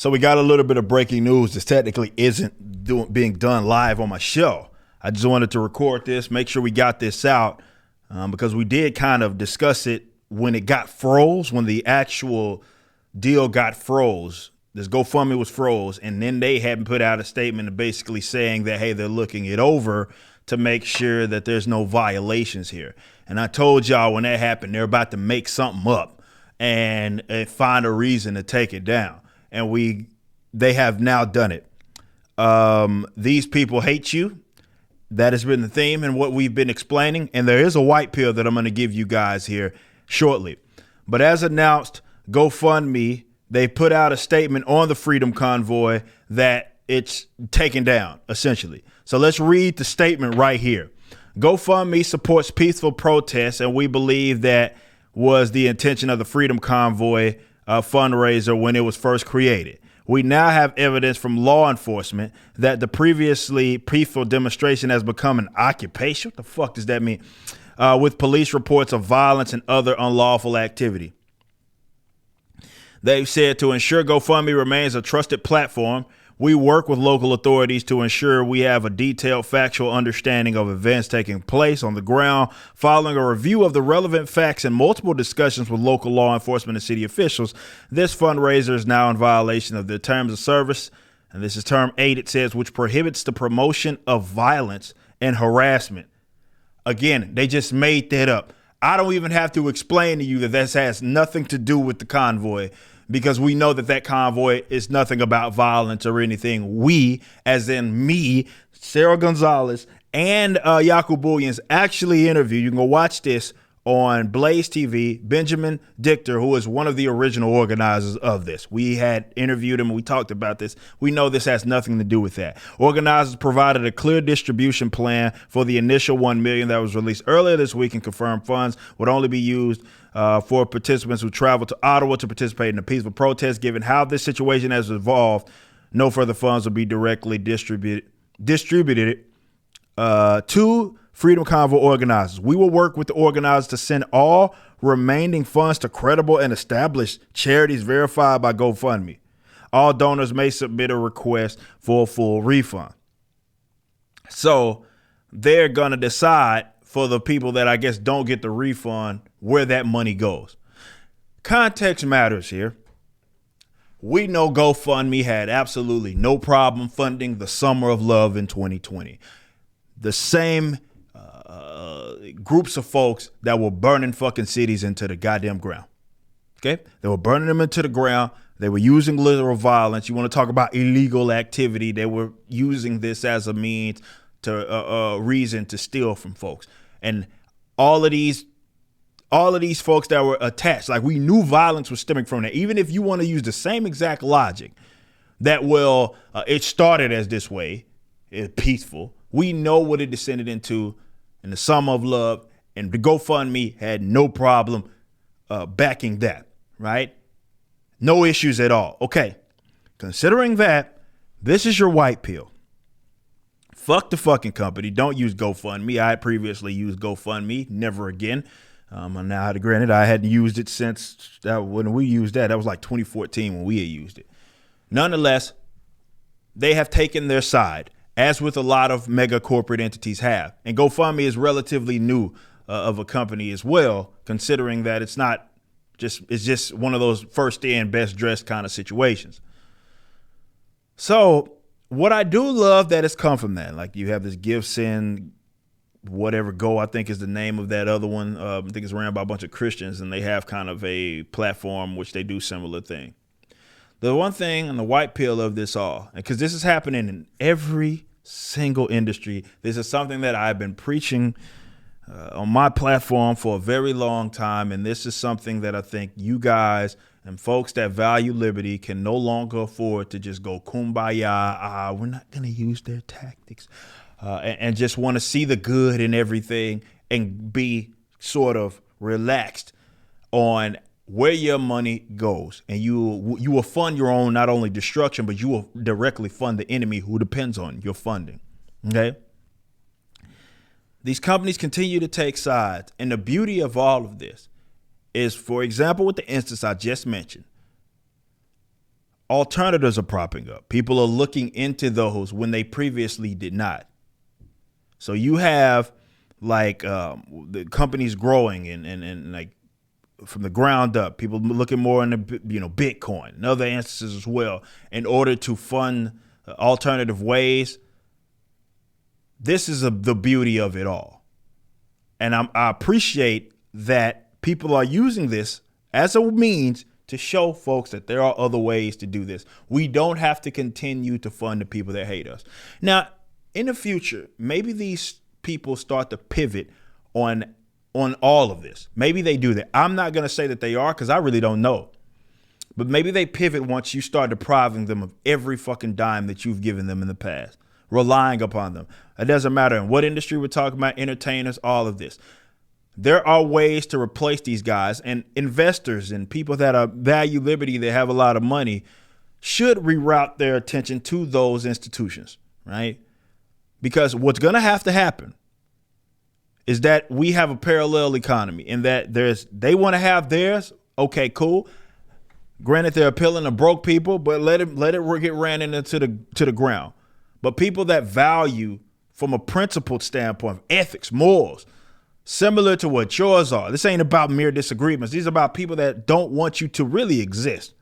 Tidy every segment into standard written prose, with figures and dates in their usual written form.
So we got a little bit of breaking news. This technically isn't being done live on my show. I just wanted to record this, make sure we got this out, because we did kind of discuss it when it got froze, when the actual deal got froze. This GoFundMe was froze, and then they hadn't put out a statement basically saying that, hey, they're looking it over to make sure that there's no violations here. And I told y'all when that happened, they're about to make something up and find a reason to take it down. And they have now done it. These people hate you. That has been the theme and what we've been explaining. And there is a white pill that I'm going to give you guys here shortly. But as announced, GoFundMe, they put out a statement on the Freedom Convoy that it's taken down, essentially. So let's read the statement right here. GoFundMe supports peaceful protests, and we believe that was the intention of the Freedom Convoy fundraiser when it was first created. We now have evidence from law enforcement that the previously peaceful demonstration has become an occupation. What the fuck does that mean? With police reports of violence and other unlawful activity. They've said to ensure GoFundMe remains a trusted platform, we work with local authorities to ensure we have a detailed factual understanding of events taking place on the ground. Following a review of the relevant facts and multiple discussions with local law enforcement and city officials, this fundraiser is now in violation of the terms of service. And this is term 8. It says, which prohibits the promotion of violence and harassment. Again, they just made that up. I don't even have to explain to you that this has nothing to do with the convoy, because we know that that convoy is nothing about violence or anything. We, as in me, Sarah Gonzalez, and Yaku Bullions actually interviewed. You can go watch this on Blaze TV, Benjamin Dichter, who is one of the original organizers of this. We had interviewed him and we talked about this. We know this has nothing to do with that. Organizers provided a clear distribution plan for the initial $1 million that was released earlier this week, and confirmed funds would only be used for participants who travel to Ottawa to participate in the peaceful protest. Given how this situation has evolved, no further funds will be directly distributed to Freedom Convoy organizers. We will work with the organizers to send all remaining funds to credible and established charities verified by GoFundMe. All donors may submit a request for a full refund. So they're going to decide for the people that I guess don't get the refund where that money goes. Context matters here. We know GoFundMe had absolutely no problem funding the Summer of Love in 2020. The same groups of folks that were burning fucking cities into the goddamn ground. Okay? They were burning them into the ground. They were using literal violence. You want to talk about illegal activity. They were using this as a means to reason to steal from folks. And all of these folks that were attached, like, we knew violence was stemming from that. Even if you want to use the same exact logic that, well, it started as this way, it's peaceful. We know what it descended into in the Summer of Love, and the GoFundMe had no problem backing that, right? No issues at all. Okay, considering that, this is your white pill. Fuck the fucking company. Don't use GoFundMe. I had previously used GoFundMe. Never again. Now, granted, I hadn't used it since when we used that. That was like 2014 when we had used it. Nonetheless, they have taken their side, as with a lot of mega corporate entities have. And GoFundMe is relatively new of a company as well, considering that it's just one of those first in, best dressed kind of situations. So what I do love that has come from that, like, you have this Give, Send, whatever, Go, I think is the name of that other one. I think it's ran by a bunch of Christians, and they have kind of a platform which they do similar thing. The one thing on the white pill of this all, because this is happening in every single industry, this is something that I've been preaching on my platform for a very long time, and this is something that I think you guys and folks that value liberty can no longer afford to just go kumbaya. We're not going to use their tactics, and just want to see the good in everything and be sort of relaxed on where your money goes. And you will fund your own, not only destruction, but you will directly fund the enemy who depends on your funding. Okay? These companies continue to take sides. And the beauty of all of this is, for example, with the instance I just mentioned, alternatives are propping up. People are looking into those when they previously did not. So you have like the companies growing and like from the ground up, people looking more into Bitcoin and other instances as well in order to fund alternative ways. This is the beauty of it all. And I appreciate that people are using this as a means to show folks that there are other ways to do this. We don't have to continue to fund the people that hate us. Now, in the future, maybe these people start to pivot on all of this. Maybe they do that. I'm not going to say that they are because I really don't know. But maybe they pivot once you start depriving them of every fucking dime that you've given them in the past, relying upon them. It doesn't matter in what industry we're talking about, entertainers, all of this. There are ways to replace these guys, and investors and people that value liberty, that have a lot of money, should reroute their attention to those institutions, right? Because what's going to happen is that we have a parallel economy in that they want to have theirs. Okay, cool. Granted, they're appealing to broke people, but let it get ran into the ground. But people that value from a principled standpoint, ethics, morals, similar to what yours are. This ain't about mere disagreements. These are about people that don't want you to really exist.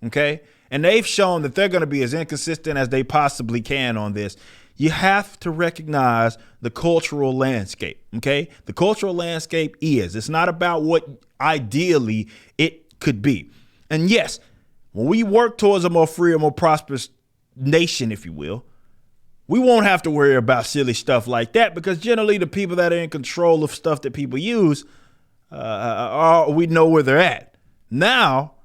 Okay? And they've shown that they're going to be as inconsistent as they possibly can on this. You have to recognize the cultural landscape. Okay? The cultural landscape it's not about what ideally it could be. And yes, when we work towards a more free or more prosperous nation, if you will, we won't have to worry about silly stuff like that, because generally the people that are in control of stuff that people use, we know where they're at. Now,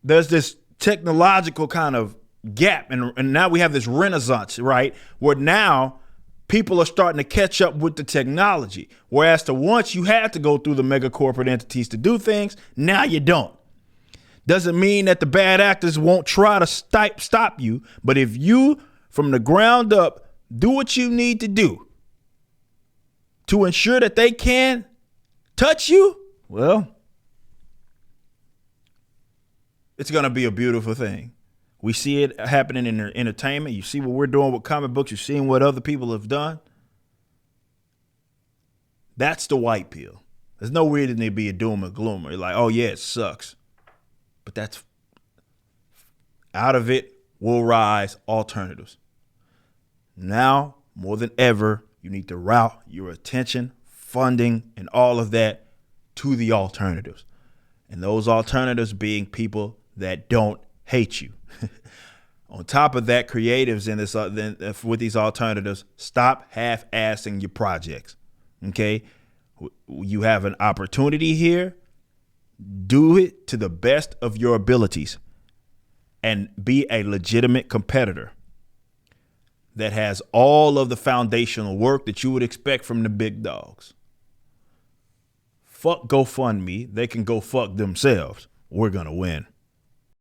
there's this technological kind of gap, and now we have this renaissance, right, where now people are starting to catch up with the technology, whereas to once you had to go through the mega corporate entities to do things, now you don't. Doesn't mean that the bad actors won't try to stop you, but if you, from the ground up, do what you need to do to ensure that they can't touch you, well, it's going to be a beautiful thing. We see it happening in entertainment. You see what we're doing with comic books. You're seeing what other people have done. That's the white pill. There's no reason to be a doom or gloomer. You're like, oh, yeah, it sucks. But that's out of it will rise alternatives. Now, more than ever, you need to route your attention, funding, and all of that to the alternatives. And those alternatives being people that don't hate you. On top of that, creatives in this with these alternatives, stop half-assing your projects. Okay? You have an opportunity here. Do it to the best of your abilities and be a legitimate competitor that has all of the foundational work that you would expect from the big dogs. Fuck GoFundMe. They can go fuck themselves. We're going to win.